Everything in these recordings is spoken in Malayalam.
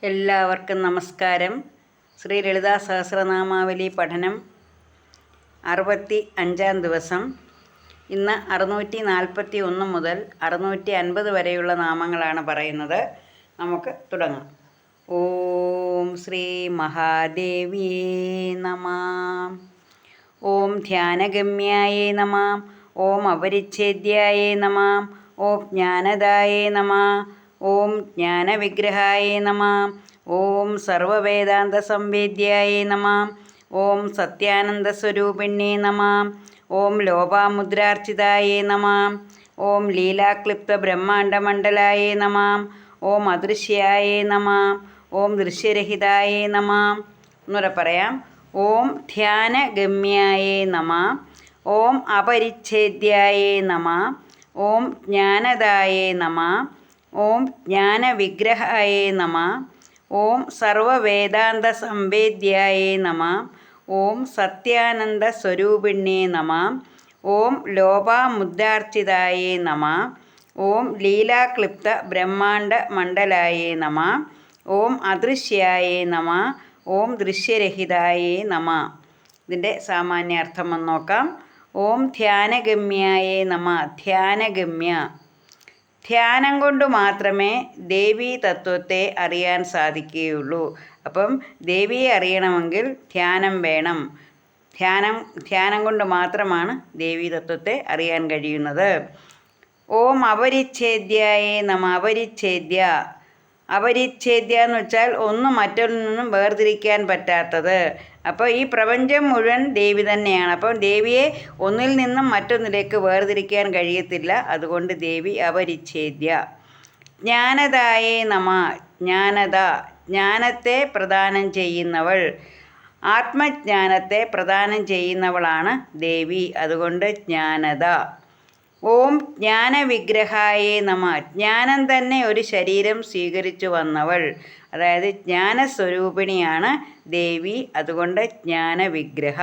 എല്ലാവർക്കും നമസ്കാരം. ശ്രീ ലളിതാ സഹസ്രനാമാവലി പഠനം 65-ാം ദിവസം. ഇന്ന് 641 മുതൽ 650 വരെയുള്ള നാമങ്ങളാണ് പറയുന്നത്. നമുക്ക് തുടങ്ങാം. ഓം ശ്രീ മഹാദേവിയേ നമഃ. ഓം ധ്യാനഗമ്യായേ നമഃ. ഓം അപരിച്ഛേദ്യായേ നമഃ. ഓം ജ്ഞാനദായേ നമഃ. ഓം ജ്ഞാനവിഗ്രഹായേ നമഃ. ഓം സർവവേദാന്തസംവേദ്യായേ നമഃ. ഓം സത്യാനന്ദസ്വരൂപിണ്യേ നമഃ. ഓം ലോപാമുദ്രാർച്ചിതായേ നമഃ. ഓം ലീലാക്ലിപ്തബ്രഹ്മാണ്ഡമണ്ഡലായേ നമഃ. ഓം അദൃശ്യായേ നമഃ. ഓം ദൃശ്യരഹിതായേ നമഃ. എന്നുകൂടെ പറയാം. ഓം ധ്യാനഗമ്യായേ നമഃ. ഓം അപരിച്ഛേദ്യായേ നമഃ. ഓം ജ്ഞാനദായേ നമഃ. ഓം ജ്ഞാനവിഗ്രഹായേ നമഃ. ഓം സർവവേദാന്തസംവേദ്യായേ നമഃ. ഓം സത്യാനന്ദസ്വരൂപിണ്യേ നമഃ. ഓം ലോപാമുദ്രാർച്ചിതായേ നമഃ. ഓം ലീലാക്ലിപ്തബ്രഹ്മാണ്ഡമണ്ഡലായേ നമഃ. ഓം അദൃശ്യായേ നമഃ. ഓം ദൃശ്യരഹിതായേ നമഃ. ഇതിൻ്റെ സാമാന്യാർത്ഥം ഒന്ന് നോക്കാം. ഓം ധ്യാനഗമ്യായേ നമഃ. ധ്യാനഗമ്യ, ധ്യാനം കൊണ്ട് മാത്രമേ ദേവീ തത്വത്തെ അറിയാൻ സാധിക്കുകയുള്ളൂ. അപ്പം ദേവിയെ അറിയണമെങ്കിൽ ധ്യാനം വേണം. ധ്യാനം കൊണ്ട് മാത്രമാണ് ദേവീ തത്വത്തെ അറിയാൻ കഴിയുന്നത്. ഓം അപരിച്ഛേദ്യായേ നമഃ. അപരിച്ഛേദ്യ എന്ന് വെച്ചാൽ ഒന്ന് മറ്റൊന്നിൽ നിന്നും വേർതിരിക്കാൻ പറ്റാത്തത്. അപ്പോൾ ഈ പ്രപഞ്ചം മുഴുവൻ ദേവി തന്നെയാണ്. അപ്പം ദേവിയെ ഒന്നിൽ നിന്നും മറ്റൊന്നിലേക്ക് വേർതിരിക്കാൻ കഴിയത്തില്ല. അതുകൊണ്ട് ദേവി അപരിച്ഛേദ്യ. ജ്ഞാനദായേ നമഃ. ജ്ഞാനത്തെ പ്രദാനം ചെയ്യുന്നവൾ, ആത്മജ്ഞാനത്തെ പ്രദാനം ചെയ്യുന്നവളാണ് ദേവി. അതുകൊണ്ട് ജ്ഞാനദ. ഓം ജ്ഞാനവിഗ്രഹായേ നമഃ. ജ്ഞാനം തന്നെ ഒരു ശരീരം സ്വീകരിച്ചു വന്നവൾ, അതായത് ജ്ഞാനസ്വരൂപിണിയാണ് ദേവി. അതുകൊണ്ട് ജ്ഞാനവിഗ്രഹ.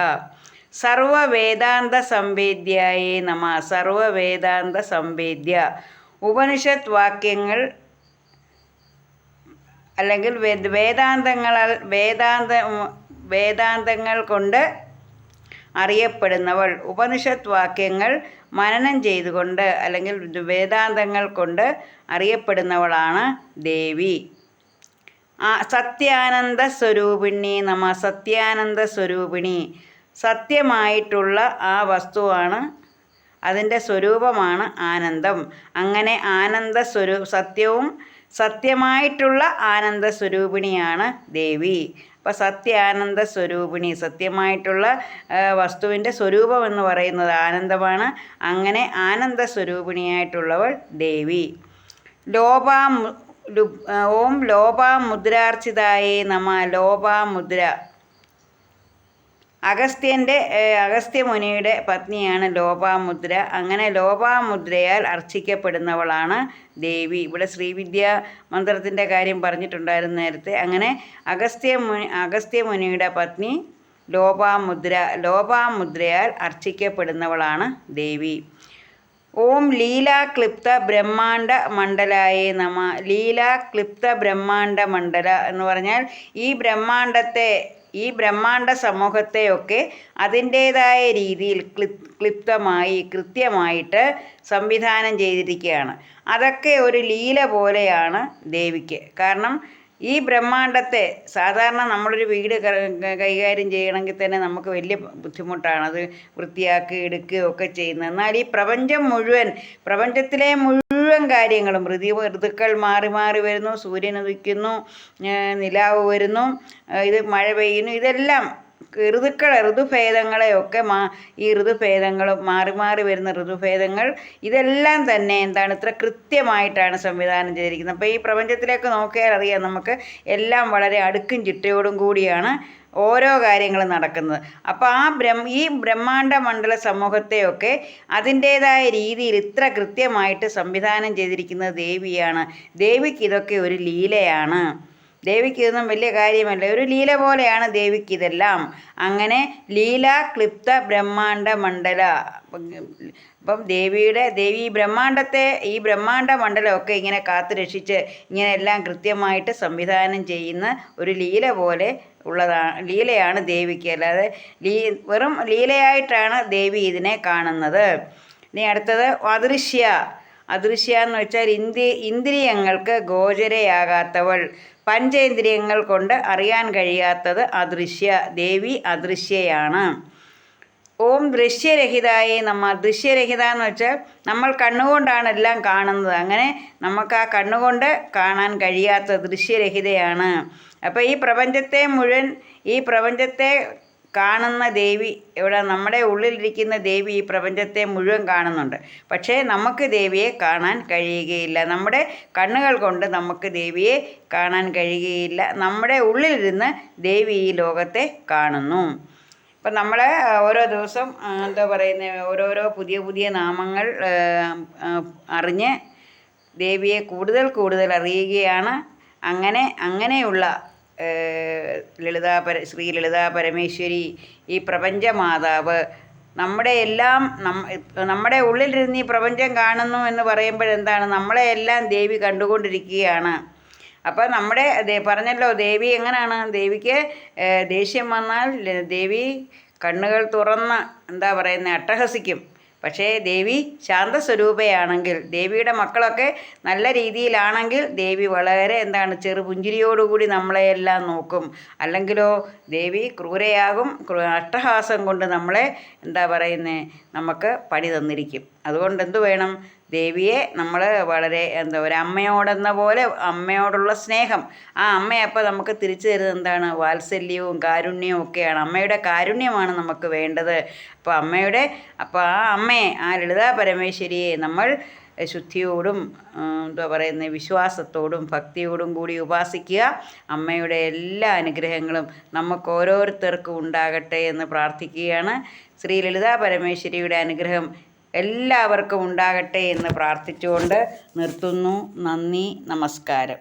സർവവേദാന്ത സംവേദ്യായേ നമഃ. സർവവേദാന്ത സംവേദ്യ, ഉപനിഷത്ത് വാക്യങ്ങൾ അല്ലെങ്കിൽ വേദാന്തങ്ങൾ കൊണ്ട് അറിയപ്പെടുന്നവൾ. ഉപനിഷത്ത് വാക്യങ്ങൾ മനനം ചെയ്തുകൊണ്ട് അല്ലെങ്കിൽ വേദാന്തങ്ങൾ കൊണ്ട് അറിയപ്പെടുന്നവളാണ് ദേവി. സത്യാനന്ദ സ്വരൂപിണി നമഃ. സത്യാനന്ദ സ്വരൂപിണി, സത്യമായിട്ടുള്ള ആ വസ്തുവാണ്, അതിൻ്റെ സ്വരൂപമാണ് ആനന്ദം. അങ്ങനെ സത്യവും സത്യമായിട്ടുള്ള ആനന്ദ സ്വരൂപിണിയാണ് ദേവി. അപ്പോൾ സത്യാനന്ദ സ്വരൂപിണി, സത്യമായിട്ടുള്ള വസ്തുവിൻ്റെ സ്വരൂപം എന്ന് പറയുന്നത് ആനന്ദമാണ്. അങ്ങനെ ആനന്ദ സ്വരൂപിണിയായിട്ടുള്ളവൾ ദേവി. ഓം ലോപാമുദ്രാർച്ചിതായേ നമഃ. ലോപാമുദ്ര, അഗസ്ത്യമുനിയുടെ പത്നിയാണ് ലോപാമുദ്ര. അങ്ങനെ ലോപാമുദ്രയാൽ അർച്ചിക്കപ്പെടുന്നവളാണ് ദേവി. ഇവിടെ ശ്രീവിദ്യാ മന്ത്രത്തിൻ്റെ കാര്യം പറഞ്ഞിട്ടുണ്ടായിരുന്നു നേരത്തെ. അങ്ങനെ അഗസ്ത്യമുനിയുടെ പത്നി ലോപാമുദ്രയാൽ അർച്ചിക്കപ്പെടുന്നവളാണ് ദേവി. ഓം ലീലാക്ലിപ്ത ബ്രഹ്മാണ്ഡമണ്ഡലായേ നമഃ. ലീലാക്ലിപ്ത ബ്രഹ്മാണ്ഡമണ്ഡല എന്ന് പറഞ്ഞാൽ ഈ ബ്രഹ്മാണ്ഡ സമൂഹത്തെയൊക്കെ അതിൻ്റേതായ രീതിയിൽ കൃത്യമായിട്ട് സംവിധാനം ചെയ്തിരിക്കുകയാണ്. അതൊക്കെ ഒരു ലീല പോലെയാണ് ദേവിക്ക്. കാരണം ഈ ബ്രഹ്മാണ്ഡത്തെ സാധാരണ നമ്മളൊരു വീട് കൈകാര്യം ചെയ്യണമെങ്കിൽ തന്നെ നമുക്ക് വലിയ ബുദ്ധിമുട്ടാണ് അത് വൃത്തിയാക്കി എടുക്കുകയൊക്കെ ചെയ്യുന്നത്. എന്നാൽ ഈ പ്രപഞ്ചത്തിലെ മുഴുവൻ കാര്യങ്ങളും ഋതുക്കൾ മാറി മാറി വരുന്നു, സൂര്യൻ ഉദിക്കുന്നു, നിലാവ് വരുന്നു, ഇത് മഴ പെയ്യുന്നു, ഇതെല്ലാം ഋതുഭേദങ്ങളെയൊക്കെ ഈ ഋതുഭേദങ്ങളും മാറി മാറി വരുന്ന ഋതുഭേദങ്ങൾ ഇതെല്ലാം തന്നെ ഇത്ര കൃത്യമായിട്ടാണ് സംവിധാനം ചെയ്തിരിക്കുന്നത്. അപ്പോൾ ഈ പ്രപഞ്ചത്തിലേക്ക് നോക്കിയാൽ അറിയാം നമുക്ക് എല്ലാം വളരെ അടുക്കും ചിട്ടയോടും കൂടിയാണ് ഓരോ കാര്യങ്ങളും നടക്കുന്നത്. അപ്പോൾ ഈ ബ്രഹ്മാണ്ഡ മണ്ഡല സമൂഹത്തെയൊക്കെ അതിൻ്റേതായ രീതിയിൽ ഇത്ര കൃത്യമായിട്ട് സംവിധാനം ചെയ്തിരിക്കുന്നത് ദേവിയാണ്. ദേവിക്ക് ഇതൊക്കെ ഒരു ലീലയാണ്. ദേവിക്ക് ഇതൊന്നും വലിയ കാര്യമല്ല, ഒരു ലീല പോലെയാണ് ദേവിക്ക് ഇതെല്ലാം. അങ്ങനെ ലീലാക്ലിപ്ത ബ്രഹ്മാണ്ഡ മണ്ഡല, അപ്പം ദേവി ഈ ബ്രഹ്മാണ്ട മണ്ഡലമൊക്കെ ഇങ്ങനെ കാത്തു രക്ഷിച്ച് ഇങ്ങനെ എല്ലാം കൃത്യമായിട്ട് സംവിധാനം ചെയ്യുന്ന ഒരു ലീല പോലെ ലീലയാണ് ദേവിക്ക്. അല്ലാതെ വെറും ലീലയായിട്ടാണ് ദേവി ഇതിനെ കാണുന്നത്. ഇനി അടുത്തത് അദൃശ്യ എന്ന് വെച്ചാൽ ഇന്ദ്രിയങ്ങൾക്ക് ഗോചരയാകാത്തവൾ, പഞ്ചേന്ദ്രിയങ്ങൾ കൊണ്ട് അറിയാൻ കഴിയാത്തത് അദൃശ്യ. ദേവി അദൃശ്യയാണ്. ഓം ദൃശ്യരഹിതായി ദൃശ്യരഹിത എന്ന് വെച്ചാൽ നമ്മൾ കണ്ണുകൊണ്ടാണ് എല്ലാം കാണുന്നത്. അങ്ങനെ നമുക്ക് ആ കണ്ണുകൊണ്ട് കാണാൻ കഴിയാത്ത ദൃശ്യരഹിതയാണ്. അപ്പോൾ ഈ പ്രപഞ്ചത്തെ കാണുന്ന ദേവി ഇവിടെ നമ്മുടെ ഉള്ളിലിരിക്കുന്ന ദേവി ഈ പ്രപഞ്ചത്തെ മുഴുവൻ കാണുന്നുണ്ട്. പക്ഷേ നമുക്ക് ദേവിയെ കാണാൻ കഴിയുകയില്ല. നമ്മുടെ കണ്ണുകൾ കൊണ്ട് നമുക്ക് ദേവിയെ കാണാൻ കഴിയുകയില്ല. നമ്മുടെ ഉള്ളിലിരുന്ന് ദേവി ഈ ലോകത്തെ കാണുന്നു. അപ്പം നമ്മൾ ഓരോ ദിവസം ഓരോരോ പുതിയ നാമങ്ങൾ അറിഞ്ഞ് ദേവിയെ കൂടുതൽ അറിയുകയാണ്. അങ്ങനെയുള്ള ശ്രീ ലളിതാ പരമേശ്വരി, ഈ പ്രപഞ്ചമാതാവ്, നമ്മുടെ ഉള്ളിലിരുന്ന് ഈ പ്രപഞ്ചം കാണുന്നു എന്ന് പറയുമ്പോഴെന്താണ്, നമ്മളെയെല്ലാം ദേവി കണ്ടുകൊണ്ടിരിക്കുകയാണ്. അപ്പം പറഞ്ഞല്ലോ ദേവി എങ്ങനെയാണ്, ദേവിക്ക് ദേഷ്യം വന്നാൽ ദേവി കണ്ണുകൾ തുറന്ന് അട്ടഹസിക്കും. പക്ഷേ ദേവി ശാന്തസ്വരൂപയാണെങ്കിൽ, ദേവിയുടെ മക്കളൊക്കെ നല്ല രീതിയിലാണെങ്കിൽ ദേവി വളരെ ചെറുപുഞ്ചിരിയോടുകൂടി നമ്മളെയെല്ലാം നോക്കും. അല്ലെങ്കിലോ ദേവി ക്രൂരയാകും. അട്ടഹാസം കൊണ്ട് നമ്മളെ നമുക്ക് പണി തന്നിരിക്കും. അതുകൊണ്ട് എന്തു വേണം, ദേവിയെ നമ്മൾ വളരെ ഒരമ്മയോടെന്ന പോലെ അമ്മയോടുള്ള സ്നേഹം, ആ അമ്മയപ്പോൾ നമുക്ക് തിരിച്ചു തരുന്നത് വാത്സല്യവും കാരുണ്യവും ഒക്കെയാണ്. അമ്മയുടെ കാരുണ്യമാണ് നമുക്ക് വേണ്ടത്. അപ്പോൾ ആ ലളിതാ പരമേശ്വരിയെ നമ്മൾ ശുദ്ധിയോടും വിശ്വാസത്തോടും ഭക്തിയോടും കൂടി ഉപാസിക്കുക. അമ്മയുടെ എല്ലാ അനുഗ്രഹങ്ങളും നമുക്ക് ഓരോരുത്തർക്കും ഉണ്ടാകട്ടെ എന്ന് പ്രാർത്ഥിക്കുകയാണ്. ശ്രീ ലളിതാ പരമേശ്വരിയുടെ അനുഗ്രഹം എല്ലാവർക്കും ഉണ്ടാകട്ടെ എന്ന് പ്രാർത്ഥിച്ചുകൊണ്ട് നിർത്തുന്നു. നന്ദി, നമസ്കാരം.